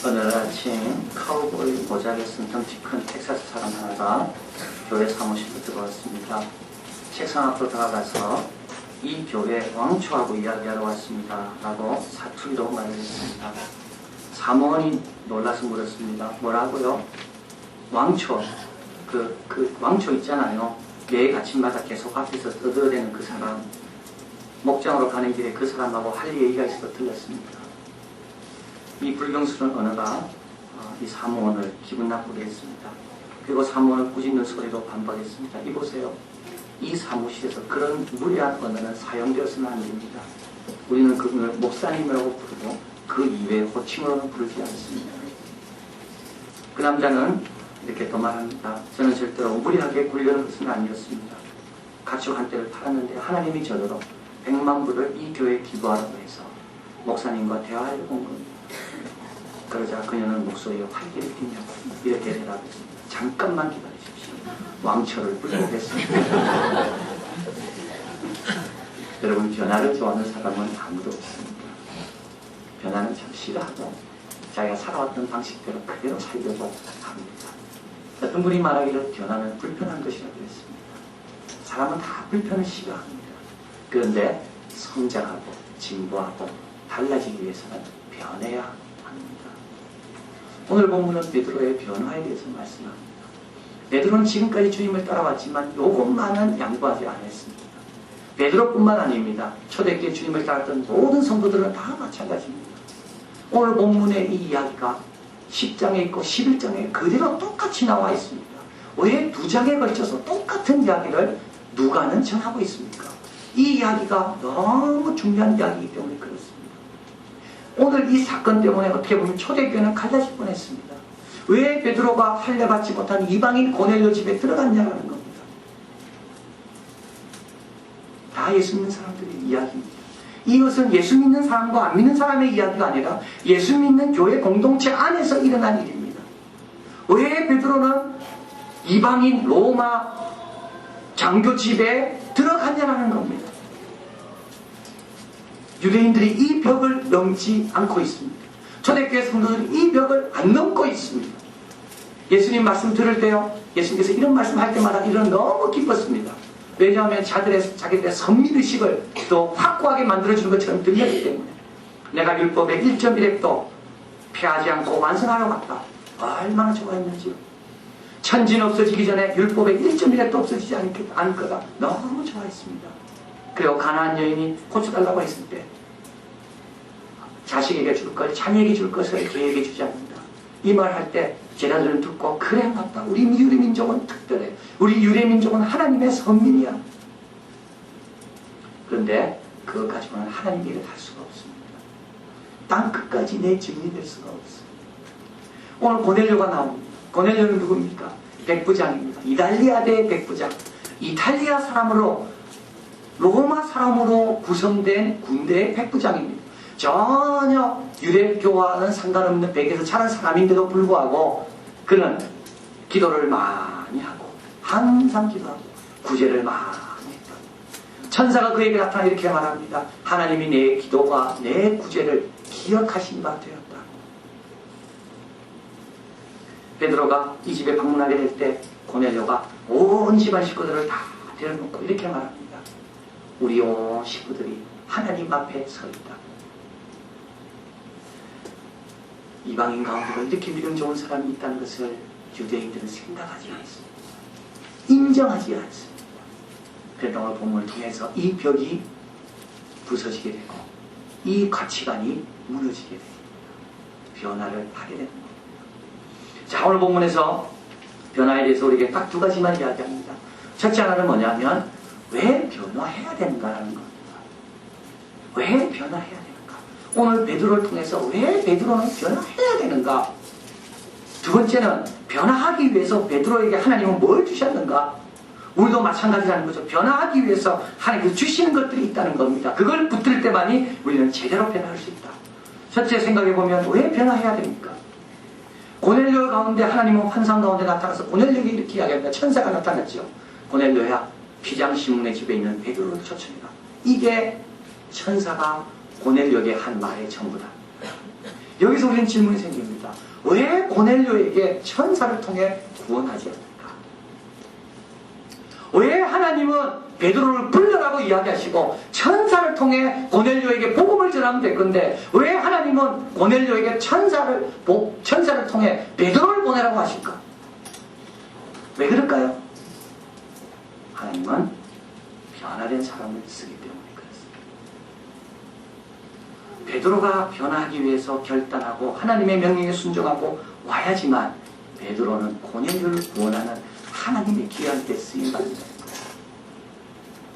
어느 아침 카우보이 모자를 쓴 덩치 큰 텍사스 사람 하나가 교회 사무실로 들어왔습니다. 책상 앞으로 다가가서 이 교회 왕초하고 이야기하러 왔습니다 라고 사투리로 말했습니다. 사모원이 놀라서 물었습니다. 뭐라고요? 왕초, 그 왕초 있잖아요. 매일 아침마다 계속 앞에서 떠들어대는 그 사람, 목장으로 가는 길에 그 사람하고 할 얘기가 있어서 들렸습니다. 이 불경스러운 언어가 이 사모원을 기분 나쁘게 했습니다. 그리고 사모원을 꾸짖는 소리로 반박했습니다. 이보세요. 이 사무실에서 그런 무례한 언어는 사용되어서는 안 됩니다. 우리는 그분을 목사님이라고 부르고 그 이외에 호칭으로는 부르지 않습니다. 그 남자는 이렇게 더 말합니다. 저는 절대로 무리하게 굴려는 것은 아니었습니다. 가축 한 떼를 팔았는데 하나님이 저더러 100만 불을 이 교회에 기부하라고 해서 목사님과 대화하려고 온 겁니다. 그러자 그녀는 목소리에 활기를 띠냐고 이렇게 대답했습니다. 잠깐만 기다리십시오. 왕초를 불러오겠습니다. 여러분, 변화를 좋아하는 사람은 아무도 없습니다. 변화는 참 싫어하고 자기가 살아왔던 방식대로 그대로 살려고 합니다. 어떤 분이 말하기를 변화는 불편한 것이라고 했습니다. 사람은 다 불편을 싫어합니다. 그런데 성장하고 진보하고 달라지기 위해서는 변해야 합니다. 오늘 본문은 베드로의 변화에 대해서 말씀합니다. 베드로는 지금까지 주님을 따라왔지만 요것만은 양보하지 않았습니다. 베드로뿐만 아닙니다. 초대교회 주님을 따랐던 모든 성도들은 다 마찬가지입니다. 오늘 본문의 이 이야기가 10장에 있고 11장에 그대로 똑같이 나와 있습니다. 왜 2장에 걸쳐서 똑같은 이야기를 누가는 전하고 있습니까? 이 이야기가 너무 중요한 이야기이기 때문에 그렇습니다. 오늘 이 사건 때문에 어떻게 보면 초대교회는 갈라질 뻔했습니다. 왜 베드로가 할례받지 못한 이방인 고넬료 집에 들어갔냐는 겁니다. 다 예수 믿는 사람들의 이야기입니다. 이것은 예수 믿는 사람과 안 믿는 사람의 이야기가 아니라 예수 믿는 교회 공동체 안에서 일어난 일입니다. 왜 베드로는 이방인 로마 장교 집에 들어갔냐는 겁니다. 유대인들이 이 벽을 넘지 않고 있습니다. 초대교회 성도들이 이 벽을 안 넘고 있습니다. 예수님 말씀 들을 때요, 예수님께서 이런 말씀할 때마다 이런 너무 기뻤습니다. 왜냐하면 자기들의 선민의식을 또 확고하게 만들어주는 것처럼 들렸기 때문에. 내가 율법의 1.1획도 폐하지 않고 완성하러 갔다. 얼마나 좋아했는지요. 천지는 없어지기 전에 율법의 1.1획도 없어지지 않을 거다. 너무 좋아했습니다. 그리고 가나안 여인이 고쳐달라고 했을 때 자식에게 줄 걸, 자녀에게 줄 것을 걔에게 주지 않는다. 이 말 할 때 제자들은 듣고 그래 맞다. 우리 유대민족은 특별해. 우리 유대민족은 하나님의 선민이야. 그런데 그것 가지고는 하나님 일을 할 수가 없습니다. 땅 끝까지 내 증인이 될 수가 없습니다. 오늘 고넬료가 나옵니다. 고넬료는 누굽니까? 백부장입니다. 이달리아 대 백부장. 이탈리아 사람으로 로마 사람으로 구성된 군대의 백부장입니다. 전혀 유대교와는 상관없는 백에서 자란 사람인데도 불구하고 그는 기도를 많이 하고 항상 기도하고 구제를 많이 했다. 천사가 그에게 나타나 이렇게 말합니다. 하나님이 내 기도와 내 구제를 기억하신 바 되었다. 베드로가 이 집에 방문하게 될 때 고넬료가 온 집안 식구들을 다 데려놓고 이렇게 말합니다. 우리 온 식구들이 하나님 앞에 서 있다. 이방인 가운데도 이렇게 믿음 좋은 사람이 있다는 것을 유대인들은 생각하지 않습니다. 인정하지 않습니다. 그래서 오늘 본문을 통해서 이 벽이 부서지게 되고 이 가치관이 무너지게 됩니다. 변화를 하게 되는 겁니다. 자, 오늘 본문에서 변화에 대해서 우리에게 딱 2가지만 이야기합니다. 첫째 하나는 뭐냐면 왜 변화해야 되는가라는 겁니다. 왜 변화해야 되는가? 오늘 베드로를 통해서 왜 베드로는 변화해야 되는가? 두 번째는 변화하기 위해서 베드로에게 하나님은 뭘 주셨는가? 우리도 마찬가지라는 거죠. 변화하기 위해서 하나님께서 주시는 것들이 있다는 겁니다. 그걸 붙들 때만이 우리는 제대로 변화할 수 있다. 첫째 생각해보면 왜 변화해야 됩니까? 고넬료 가운데 하나님은 환상 가운데 나타나서 고넬료에게 이렇게 이야기합니다. 천사가 나타났죠. 고넬료야, 피장 시몬의 집에 있는 베드로를 초청해라. 이게 천사가 고넬료에게 한 말의 전부다. 여기서 우리는 질문이 생깁니다. 왜 고넬료에게 천사를 통해 구원하지 않을까? 왜 하나님은 베드로를 불러라고 이야기하시고 천사를 통해 고넬료에게 복음을 전하면 될 건데 왜 하나님은 고넬료에게 천사를 통해 베드로를 보내라고 하실까? 왜 그럴까요? 하나님은 변화된 사람을 쓰기 때문에 그렇습니다. 베드로가 변화하기 위해서 결단하고 하나님의 명령에 순종하고 와야지만 베드로는 고넬료를 구원하는 하나님의 귀한 때 쓰임받는 거예요.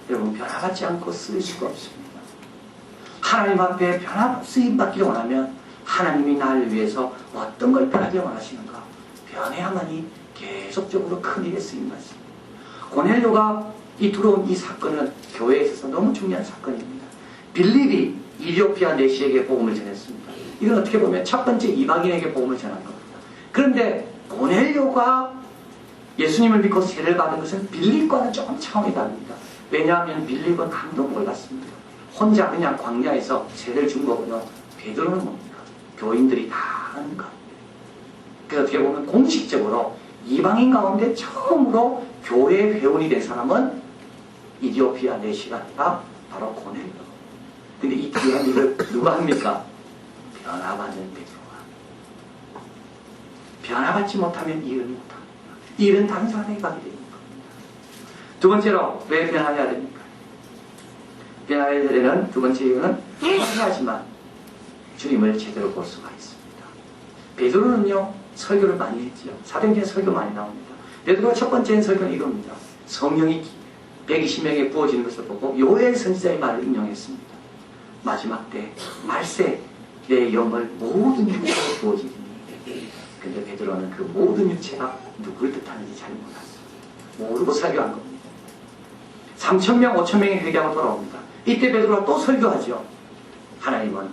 여러분, 변화받지 않고 쓰일 수가 없습니다. 하나님 앞에 쓰임받기를 원하면 하나님이 나를 위해서 어떤 걸 변하게 원하시는가? 변해야만이 계속적으로 큰 일에 쓰임받습니다. 고넬료가 들어온 이 사건은 교회에 있어서 너무 중요한 사건입니다. 빌립이 이디오피아 내시에게 복음을 전했습니다. 이건 어떻게 보면 첫 번째 이방인에게 복음을 전한 겁니다. 그런데 고넬료가 예수님을 믿고 세례를 받은 것은 빌립과는 조금 차원이 다릅니다. 왜냐하면 빌립은 아무도 몰랐습니다. 혼자 그냥 광야에서 세례를 준 거고요. 베드로는 뭡니까? 교인들이 다 아는 겁니다. 그래서 어떻게 보면 공식적으로 이방인 가운데 처음으로 교회 회원이 된 사람은 이디오피아 내시가 아니라 바로 고넬료. 근데 이 귀한 일을 누가 합니까? 변화받는 베드로가. 변화받지 못하면 이 일을 못합니다. 이 일은 다른 사람에게 가게 됩니다. 두 번째로 왜 변화해야 됩니까? 변화해야 되는 두 번째 이유는 변화해야지만 주님을 제대로 볼 수가 있습니다. 베드로는요 설교를 많이 했지요. 사도행전에 설교 많이 나옵니다. 베드로가 첫 번째 설교는 이겁니다. 성령이 120명에 부어지는 것을 보고 요엘 선지자의 말을 인용했습니다. 마지막 때 말세 내 영을 모든 육체로 부어지리니. 근데 베드로는 그 모든 육체가 누굴 뜻하는지 잘 몰랐어요. 모르고 설교한 겁니다. 3,000명, 5,000명이 회개하고 돌아옵니다. 이때 베드로가 또 설교하죠. 하나님은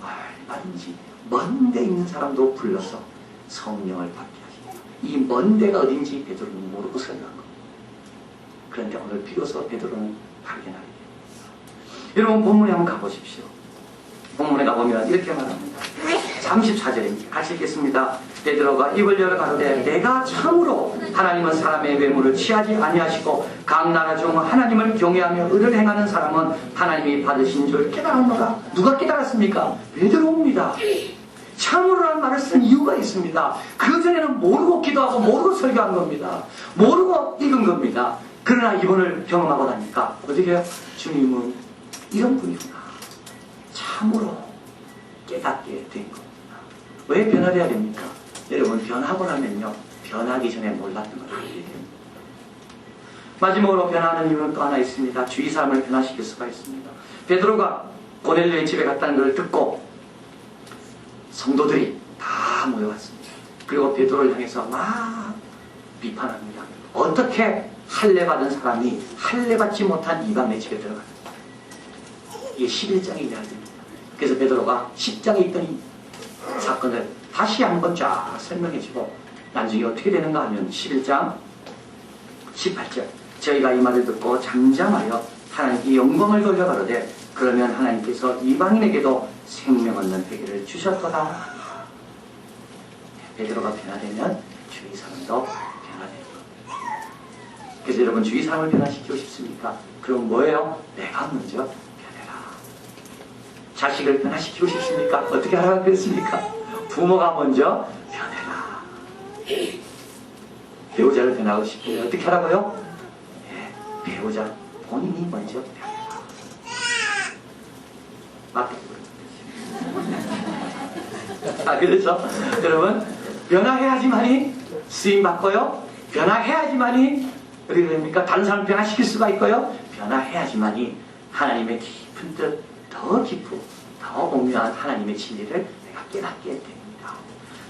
얼마든지 먼 데 있는 사람도 불러서 성령을 받게 하십니다. 이 먼 데가 어딘지 베드로는 모르고 설교한 겁니다. 그런데 오늘 비로소 베드로는 발견하게 됩니다. 여러분 본문에 한번 가보십시오. 본문에 가보면 이렇게 말합니다. 34절입니다. 같이 읽겠습니다. 베드로가 입을 열어 가로되 내가 참으로 하나님은 사람의 외모를 취하지 아니하시고 각 나라 중 하나님을 경외하며 의를 행하는 사람은 하나님이 받으신 줄 깨달았노라. 누가 깨달았습니까? 베드로입니다. 참으로라는 말을 쓴 이유가 있습니다. 그전에는 모르고 기도하고 모르고 설교한 겁니다. 모르고 읽은 겁니다. 그러나 이번을 경험하고 나니까 어떻게 해요? 주님은 이런 분이구나. 참으로 깨닫게 된 겁니다. 왜 변화돼야 됩니까? 여러분 변하고 나면요 변하기 전에 몰랐던 걸 알게 됩니다. 마지막으로 변하는 이유는 또 하나 있습니다. 주위 사람을 변화시킬 수가 있습니다. 베드로가 고넬료의 집에 갔다는 걸 듣고 성도들이 다 모여왔습니다. 그리고 베드로를 향해서 막 비판합니다. 어떻게 할례받은 사람이 할례받지 못한 이방의 집에 들어갔는가? 이게 11장의 이야기입니다. 그래서 베드로가 10장에 있던 이 사건을 다시 한번 쫙 설명해주고 나중에 어떻게 되는가 하면 11장 18절 저희가 이 말을 듣고 잠잠하여 하나님께 영광을 돌려 가로되 그러면 하나님께서 이방인에게도 생명 얻는 회개를 주셨도다. 베드로가 변화되면 주위 사람도 변화되는 겁니다. 그래서 여러분 주위 사람을 변화시키고 싶습니까? 그럼 뭐예요? 내가 먼저 변해라. 자식을 변화시키고 싶습니까? 어떻게 하라고 그랬습니까? 부모가 먼저 변해라. 배우자를 변하고 싶으면 어떻게 하라고요? 네, 배우자 본인이 먼저 변해라. 맞다. 그렇죠? 여러분 변화해야지만이 쓰임받고요. 변화해야지만이 어떻게 됩니까? 다른 사람 변화시킬 수가 있고요. 변화해야지만이 하나님의 깊은 뜻, 더 깊고 더 오묘한 하나님의 진리를 내가 깨닫게 됩니다.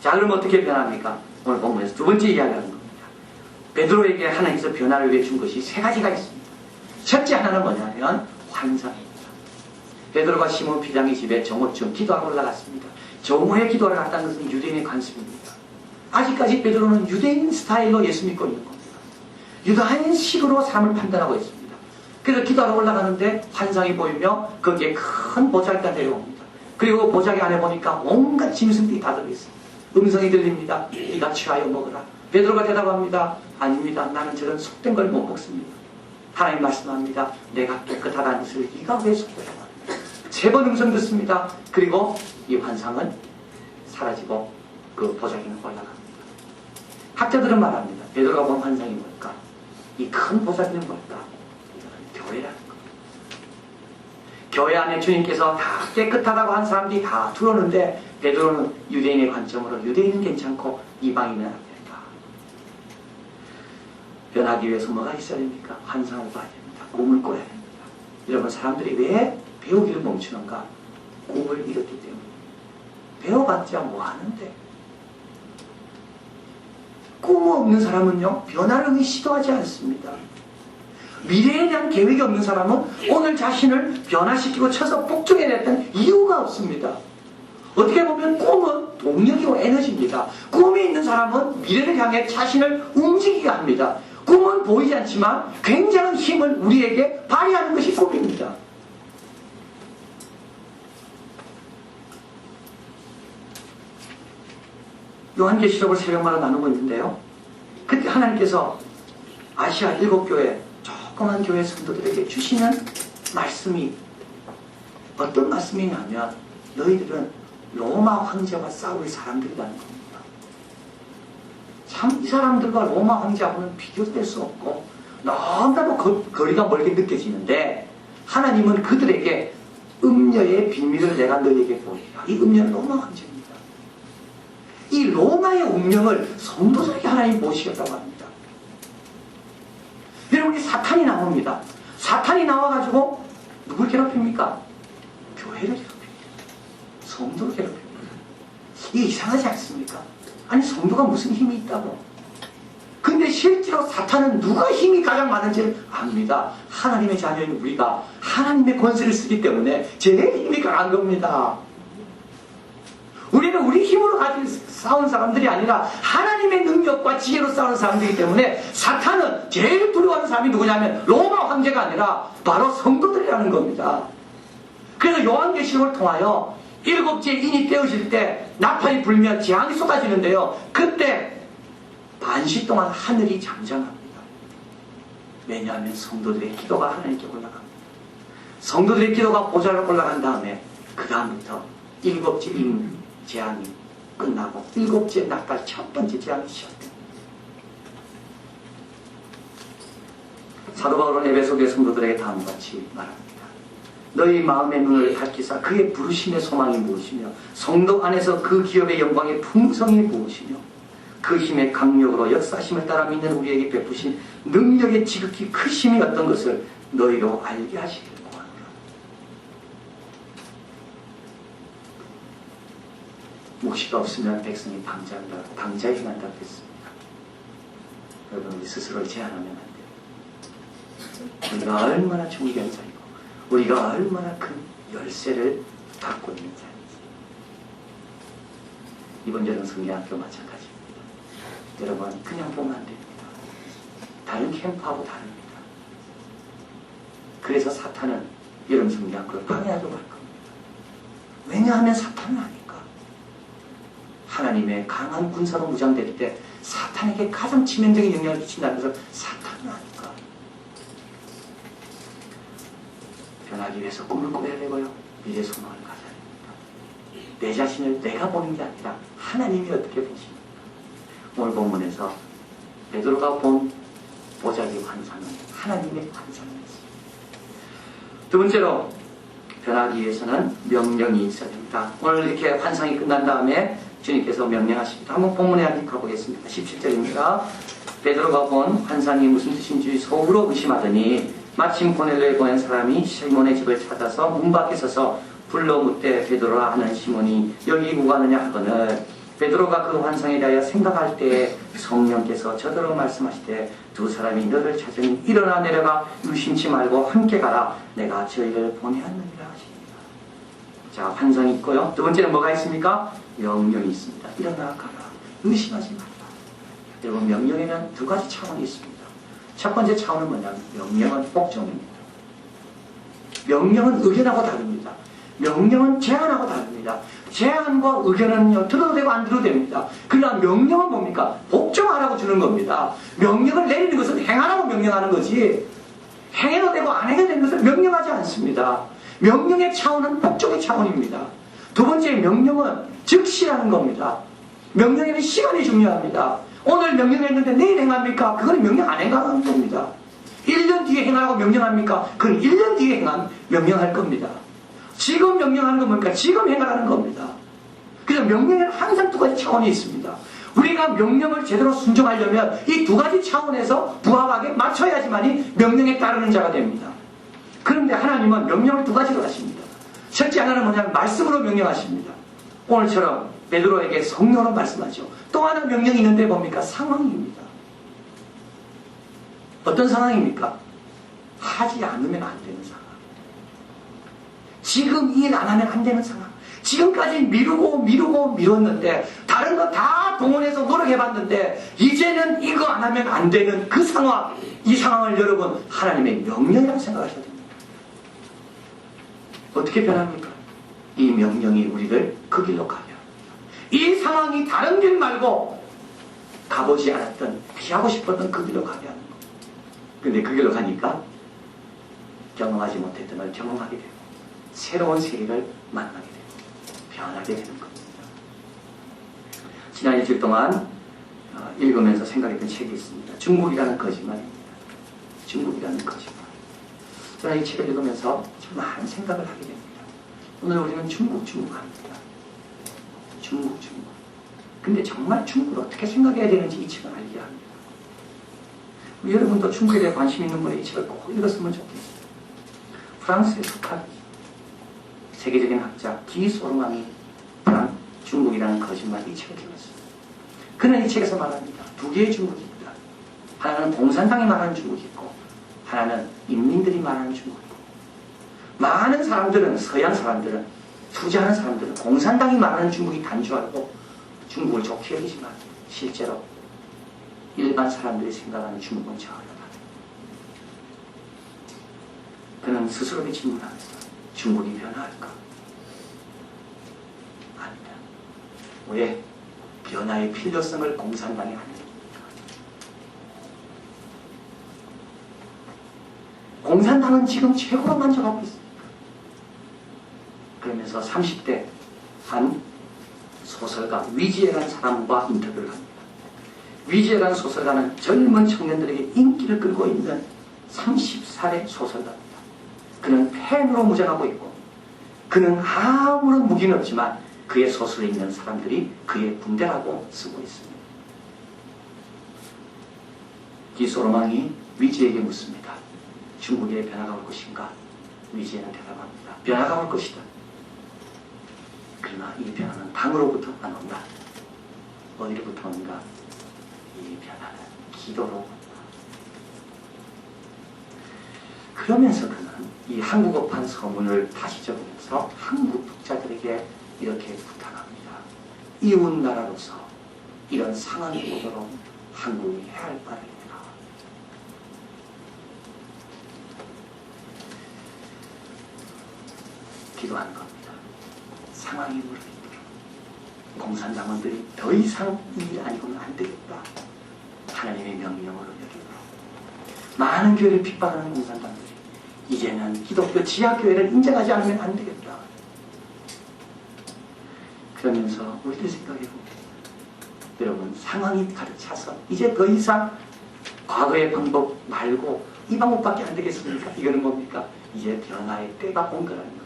자, 그럼 어떻게 변합니까? 오늘 본문에서 두 번째 이야기하는 겁니다. 베드로에게 하나님께서 변화를 위해 준 것이 세 가지가 있습니다. 첫째 하나는 뭐냐면 환상입니다. 베드로가 시몬 피장의 집에 정오쯤 기도하고 올라갔습니다. 정오에 기도하러 갔다는 것은 유대인의 관습입니다. 아직까지 베드로는 유대인 스타일로 예수 믿고 있는 겁니다. 유다인식으로 사람을 판단하고 있습니다. 그래서 기도하러 올라가는데 환상이 보이며 거기에 큰 보살가 내려옵니다. 그리고 보자기 안에 보니까 온갖 짐승들이 다 들어있어요. 음성이 들립니다. 네가 취하여 먹으라. 베드로가 대답합니다. 아닙니다. 나는 저런 속된 걸 못 먹습니다. 하나님 말씀합니다. 내가 깨끗하다는 것을 네가 왜 속되라고 합니까? 세 번 음성 듣습니다. 그리고 이 환상은 사라지고 그 보자기는 올라갑니다. 학자들은 말합니다. 베드로가 본 환상이 뭘까? 이 큰 보자기는 뭘까? 이거는 교회라는 겁니다. 교회 안에 주님께서 다 깨끗하다고 한 사람들이 다 들어오는데 베드로는 유대인의 관점으로 유대인은 괜찮고 이방인은 안 된다. 변하기 위해서 뭐가 있어야 됩니까? 환상을 봐야 됩니다. 꿈을 꿔야 됩니다. 여러분, 사람들이 왜 배우기를 멈추는가? 꿈을 잃었기 때문에. 배워봤자 뭐 하는데? 꿈 없는 사람은요, 변화를 시도하지 않습니다. 미래에 대한 계획이 없는 사람은 오늘 자신을 변화시키고 쳐서 복종해냈던 이유가 없습니다. 어떻게 보면 꿈은 동력이고 에너지입니다. 꿈이 있는 사람은 미래를 향해 자신을 움직이게 합니다. 꿈은 보이지 않지만 굉장한 힘을 우리에게 발휘하는 것이 꿈입니다. 요한계시록을 새벽마다 나누고 있는데요. 그때 하나님께서 아시아 7교회 조그만 교회 성도들에게 주시는 말씀이 어떤 말씀이냐면 너희들은 로마 황제와 싸울 사람들이라는 겁니다. 참 이 사람들과 로마 황제하고는 비교될 수 없고 너무나도 거리가 멀게 느껴지는데 하나님은 그들에게 음녀의 비밀을 내가 너희에게 보이라. 이 음녀는 로마 황제입니다. 이 로마의 운명을 성도들에게 하나님 보시겠다고 합니다. 여러분이 사탄이 나옵니다. 사탄이 나와가지고 누굴 괴롭힙니까? 교회를 괴롭힙니다. 성도를 괴롭힙니다. 이게 이상하지 않습니까? 아니, 성도가 무슨 힘이 있다고? 근데 실제로 사탄은 누가 힘이 가장 많은지를 압니다. 하나님의 자녀인 우리가 하나님의 권세를 쓰기 때문에 제일 힘이 강한 겁니다. 우리는 우리 힘으로 가지고 싸운 사람들이 아니라 하나님의 능력과 지혜로 싸우는 사람들이기 때문에 사탄은 제일 두려워하는 사람이 누구냐면 로마 황제가 아니라 바로 성도들이라는 겁니다. 그래서 요한계시록을 통하여 7째 인이 떼어질 때 나팔이 불며 재앙이 쏟아지는데요. 그때 반시 동안 하늘이 잠잠합니다. 왜냐하면 성도들의 기도가 하나님께 올라갑니다. 성도들의 기도가 보좌로 올라간 다음에 그 다음부터 7째 인 재앙이 끝나고 7째 나팔 첫 번째 재앙이 시작됩니다. 사도 바울은 에베소 교회 성도들에게 다음과 같이 말합니다. 너희 마음의 눈을 밝히사 그의 부르심의 소망이 무엇이며 성도 안에서 그 기업의 영광의 풍성이 무엇이며 그 힘의 강력으로 역사심을 따라 믿는 우리에게 베푸신 능력의 지극히 크심이 어떤 것을 너희로 알게 하시길 구하노라. 묵시가 없으면 백성이 방자에 행한다고 했습니다. 여러분, 우리 스스로를 제한하면 안 돼요. 우리가 얼마나 중견 자이고 우리가 얼마나 큰 열쇠를 갖고 있는 자인지. 이번 여름 성경학교 마찬가지입니다. 여러분, 그냥 보면 안 됩니다. 다른 캠프하고 다릅니다. 그래서 사탄은 여름 성경학교를 방해하려고 할 겁니다. 왜냐하면 사탄은 아니까. 하나님의 강한 군사로 무장될 때 사탄에게 가장 치명적인 영향을 끼친다는 것은 사탄은 아니까. 변하기 위해서 꿈을 꿔야 되고요. 미래 소망을 가져야 됩니다. 내 자신을 내가 보는 게 아니라 하나님이 어떻게 보십니까? 오늘 본문에서 베드로가 본 보자기 환상은 하나님의 환상이었습니다. 두 번째로 변하기 위해서는 명령이 있어야 됩니다. 오늘 이렇게 환상이 끝난 다음에 주님께서 명령하십니다. 한번 본문에 한번 가보겠습니다. 17절입니다. 베드로가 본 환상이 무슨 뜻인지 속으로 의심하더니 마침 고넬료에 보낸 사람이 시몬의 집을 찾아서 문 밖에 서서 불러 묻되 베드로라 하는 시몬이 여기 누가 하느냐 하거늘 베드로가 그 환상에 대하여 생각할 때에 성령께서 저더러 말씀하시되 두 사람이 너를 찾으니 일어나 내려가 유심치 말고 함께 가라 내가 저희를 보내었느니라 하십니다. 자, 환상이 있고요. 두 번째는 뭐가 있습니까? 명령이 있습니다. 일어나 가라. 의심하지 말라. 여러분, 명령에는 두 가지 차원이 있습니다. 첫 번째 차원은 뭐냐면 명령은 복종입니다. 명령은 의견하고 다릅니다. 명령은 제안하고 다릅니다. 제안과 의견은요, 들어도 되고 안 들어도 됩니다. 그러나 명령은 뭡니까? 복종하라고 주는 겁니다. 명령을 내리는 것은 행하라고 명령하는 거지, 행해도 되고 안 해도 되는 것을 명령하지 않습니다. 명령의 차원은 복종의 차원입니다. 두 번째, 명령은 즉시라는 겁니다. 명령에는 시간이 중요합니다. 오늘 명령했는데 내일 행합니까? 그건 명령 안 행하는 겁니다. 1년 뒤에 행하라고 명령합니까? 그건 1년 뒤에 명령할 겁니다. 지금 명령하는 건 뭡니까? 지금 행하라는 겁니다. 그래서 명령에는 항상 두 가지 차원이 있습니다. 우리가 명령을 제대로 순종하려면 이 두 가지 차원에서 부합하게 맞춰야지만이 명령에 따르는 자가 됩니다. 그런데 하나님은 명령을 두 가지로 하십니다. 첫째 하나는 뭐냐면 말씀으로 명령하십니다. 오늘처럼 베드로에게 성령으로 말씀하죠. 또 하나 명령이 있는데 뭡니까? 상황입니다. 어떤 상황입니까? 하지 않으면 안 되는 상황. 지금 일 안 하면 안 되는 상황. 지금까지 미뤘는데 다른 거 다 동원해서 노력해봤는데 이제는 이거 안 하면 안 되는 그 상황. 이 상황을 여러분 하나님의 명령이라고 생각하셔야 됩니다. 어떻게 변합니까? 이 명령이 우리를 그 길로 가게 합니다. 이 상황이 다른 길 말고 가보지 않았던, 피하고 싶었던 그 길로 가게 하는 겁니다. 근데 그 길로 가니까 경험하지 못했던 걸 경험하게 되고 새로운 세계를 만나게 되고 변하게 되는 겁니다. 지난 일주일 동안 읽으면서 생각했던 책이 있습니다. 중국이라는 거짓말입니다. 중국이라는 거짓말. 저는 이 책을 읽으면서 참 많은 생각을 하게 됩니다. 오늘 우리는 중국 합니다. 중국. 근데 정말 중국을 어떻게 생각해야 되는지 이 책을 알게 합니다. 우리 여러분도 중국에 대해 관심 있는 분이 이 책을 꼭 읽었으면 좋겠습니다. 프랑스에 속한 세계적인 학자 기 소르망이 중국이라는 거짓말 이 책을 읽었습니다. 그는 이 책에서 말합니다. 두 개의 중국입니다. 하나는 공산당이 말하는 중국이 있고 하나는 인민들이 말하는 중국이고, 많은 사람들은, 서양 사람들은, 투자하는 사람들은 공산당이 말하는 중국이 단주하고 중국을 좋게 여기지만 실제로 일반 사람들이 생각하는 중국은 저하다. 그는 스스로에게 질문합니다. 중국이 변화할까? 아니다. 왜? 변화의 필요성을 공산당이 안 해줍니까? 공산당은 지금 최고로 만족하고 있습니다. 그러면서 30대 한 소설가 위지혜라는 사람과 인터뷰를 합니다. 위지혜라는 소설가는 젊은 청년들에게 인기를 끌고 있는 30살의 소설가입니다. 그는 펜으로 무장하고 있고 그는 아무런 무기는 없지만 그의 소설을 읽는 사람들이 그의 군대라고 쓰고 있습니다. 기소로망이 위지에게 묻습니다. 중국에 변화가 올 것인가? 위지에는 대답합니다. 변화가 올 것이다. 그러나 이 변화는 당으로부터 안 온다. 어디로부터 온가? 이 변화는 기도로 온다. 그러면서 그는 이 한국어판 서문을 다시 적으면서 한국 독자들에게 이렇게 부탁합니다. 이웃나라로서 이런 상황이 오도록 한국이 해야 할 바를 해라. 기도하는 겁니다. 상황이 무르익도록 공산당원들이 더 이상 이 일 아니고는 안 되겠다. 하나님의 명령으로 여기도록 많은 교회를 핍박하는 공산당들이 이제는 기독교 지하교회를 인정하지 않으면 안 되겠다. 그러면서 우리들 생각해봅니다. 여러분, 상황이 가득 차서 이제 더 이상 과거의 방법 말고 이 방법밖에 안 되겠습니까? 이거는 뭡니까? 이제 변화의 때가 온 거라는 겁니다.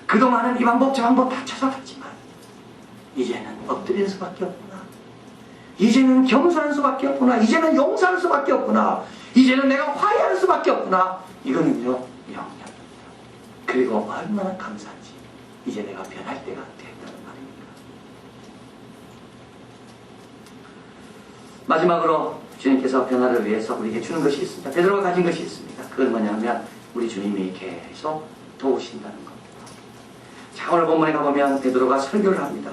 그동안은 이 방법 저 방법 다 찾아봤지만 이제는 엎드리는 수밖에 없구나. 이제는 겸손한 수밖에 없구나. 이제는 용서할 수밖에 없구나. 이제는 내가 화해할 수밖에 없구나. 이거는요, 명령입니다. 그리고 얼마나 감사한지 이제 내가 변할 때가 됐다는 말입니다. 마지막으로 주님께서 변화를 위해서 우리에게 주는 것이 있습니다. 베드로가 가진 것이 있습니다. 그건 뭐냐면 우리 주님이 계속 도우신다는 겁니다. 자, 오늘 본문에 가보면 베드로가 설교를 합니다.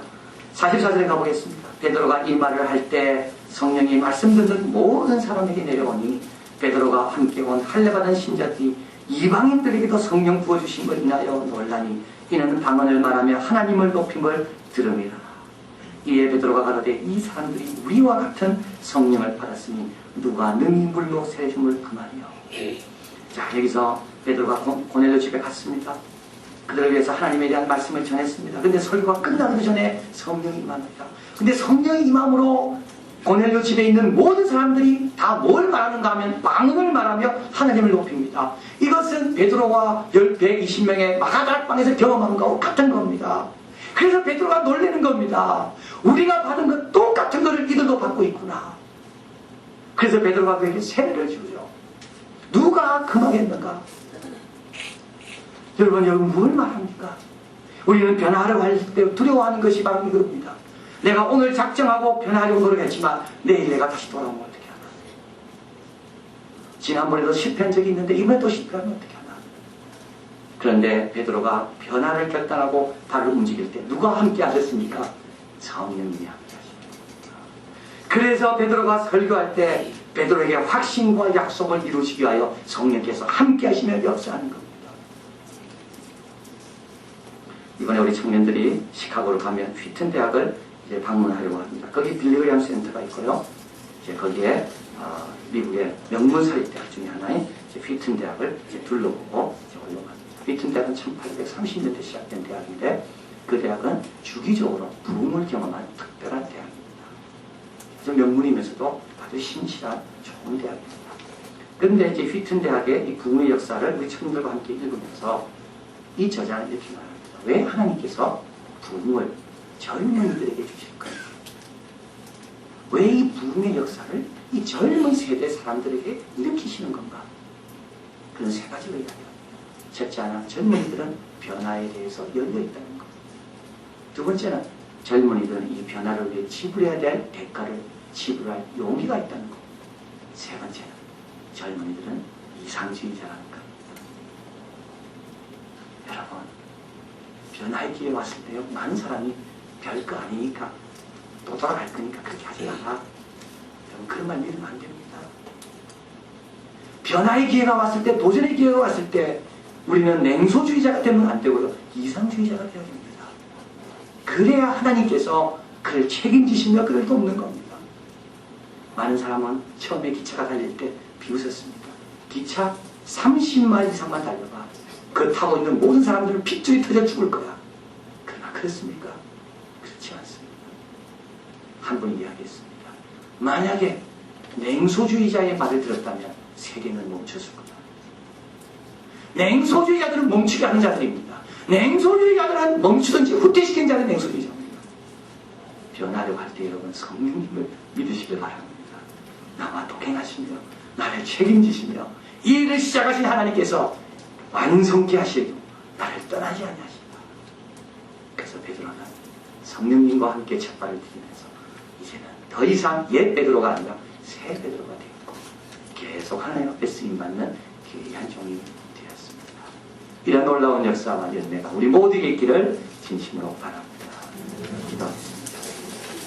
44절에 가보겠습니다. 베드로가 이 말을 할 때 성령이 말씀 듣는 모든 사람에게 내려오니 베드로가 함께 온 할례받은 신자들이 이방인들에게도 성령 부어주신 걸 인하여 놀라니 이는 방언을 말하며 하나님을 높임을 들음이라. 이에 베드로가 가로되 이 사람들이 우리와 같은 성령을 받았으니 누가 능히 물로 세심을 금하리요. 자, 여기서 베드로가 고넬료 집에 갔습니다. 그들을 위해서 하나님에 대한 말씀을 전했습니다. 근데 설교가 끝나기도 전에 성령이 임합니다. 근데 성령이 임함으로 고넬료 집에 있는 모든 사람들이 다 뭘 말하는가 하면 방언을 말하며 하나님을 높입니다. 이것은 베드로와 120명의 마가다락방에서 경험한 것과 같은 겁니다. 그래서 베드로가 놀라는 겁니다. 우리가 받은 것 똑같은 것을 이들도 받고 있구나. 그래서 베드로가 그에게 세례를 주죠. 누가 금하겠는가? 여러분 뭘 말합니까? 우리는 변화하려고 할 때 두려워하는 것이 바로 이겁니다. 내가 오늘 작정하고 변화하려고 노력했지만 내일 내가 다시 돌아오면 어떻게 하나? 지난번에도 실패한 적이 있는데 이번에도 실패하면 어떻게 하나? 그런데 베드로가 변화를 결단하고 발을 움직일 때 누가 함께 하셨습니까? 성령님이 함께 하십니다. 그래서 베드로가 설교할 때 베드로에게 확신과 약속을 이루시기 위하여 성령께서 함께 하시며 역사하는 겁니다. 이번에 우리 청년들이 시카고를 가면 휘튼 대학을 이제 방문하려고 합니다. 거기 빌리그램 센터가 있고요. 이제 거기에 미국의 명문 사립대학 중에 하나인 휘튼 대학을 이제 둘러보고 이제 올라갑니다. 휘튼 대학은 1830년대 시작된 대학인데 그 대학은 주기적으로 부흥을 경험한 특별한 대학입니다. 아주 명문이면서도 아주 신실한 좋은 대학입니다. 그런데 이제 휘튼 대학의 이 부흥의 역사를 우리 청년들과 함께 읽으면서 이 저자는 이렇게 말합니다. 왜 하나님께서 부흥을 젊은이들에게 주실까요? 왜 이 부흥의 역사를 이 젊은 세대 사람들에게 일으키시는 건가? 그런 세 가지로 이야기합니다. 첫째 하나, 젊은이들은 변화에 대해서 열려있다는 것. 두 번째는 젊은이들은 이 변화를 위해 지불해야 될 대가를 지불할 용기가 있다는 것. 세 번째는 젊은이들은 이상주의자라는 겁니다. 여러분, 변화의 기회 왔을 때요, 많은 사람이 별거 아니니까 또 돌아갈 거니까 그렇게 하지 마라. 여러분, 그런 말 믿으면 안 됩니다. 변화의 기회가 왔을 때, 도전의 기회가 왔을 때 우리는 냉소주의자가 되면 안 되고요, 이상주의자가 되어야 됩니다. 그래야 하나님께서 그를 책임지시며 그를 돕는 겁니다. 많은 사람은 처음에 기차가 달릴 때 비웃었습니다. 기차 30마일 이상만 달려봐. 그 타고 있는 모든 사람들은 핏줄이 터져 죽을 거야. 그러나 그렇습니까? 그렇지 않습니다. 한 분이 이야기했습니다. 만약에 냉소주의자의 말을 들었다면 세계는 멈췄을 거다. 냉소주의자들은 멈추게 하는 자들입니다. 냉소주의자들은 멈추든지 후퇴시키는 자는 냉소주의자입니다. 변화를 할 때 여러분 성령님을 믿으시길 바랍니다. 나와 동행하시며 나를 책임지시며 이 일을 시작하신 하나님께서 완성케 하시고 나를 떠나지 아니하신다. 그래서 베드로는 성령님과 함께 첫발을 디디면서 이제는 더 이상 옛 베드로가 아니라 새 베드로가 되었고 계속 하나님 앞에 쓰임받는 귀한 종이 되었습니다. 이런 놀라운 역사와 열매가 우리 모두에게 있기를 진심으로 바랍니다. 기도하겠습니다.